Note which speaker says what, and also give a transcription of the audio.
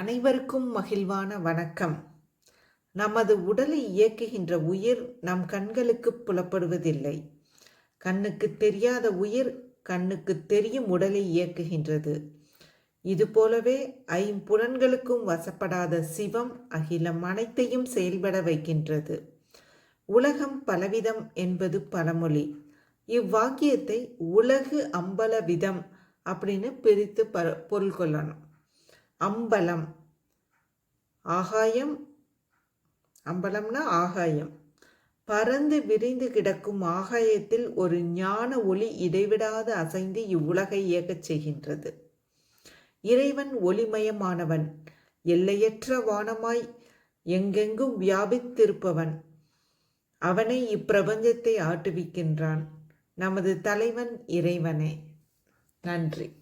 Speaker 1: அனைவருக்கும் மகிழ்வான வணக்கம். நமது உடலை இயக்குகின்ற உயிர் நம் கண்களுக்கு புலப்படுவதில்லை. கண்ணுக்கு தெரியாத உயிர் கண்ணுக்கு தெரியும் உடலை இயக்குகின்றது. இதுபோலவே ஐம்புலன்களுக்கும் வசப்படாத சிவம் அகிலம் அனைத்தையும் செயல்பட வைக்கின்றது. உலகம் பலவிதம் என்பது பழமொழி. இவ்வாக்கியத்தை உலகு அம்பல விதம் அப்படின்னு பிரித்து பொருள் கொள்ளணும். அம்பலம், ஆகாயம். அம்பலம்னா ஆகாயம். பறந்து விரிந்து கிடக்கும் ஆகாயத்தில் ஒரு ஞான ஒளி இடைவிடாது அசைந்து இவ்வுலகை இயக்கச் செய்கின்றது. இறைவன் ஒளிமயமானவன், எல்லையற்ற வானமாய் எங்கெங்கும் வியாபித்திருப்பவன். அவனை இப்பிரபஞ்சத்தை ஆட்டுவிக்கின்றான். நமது தலைவன் இறைவனே. நன்றி.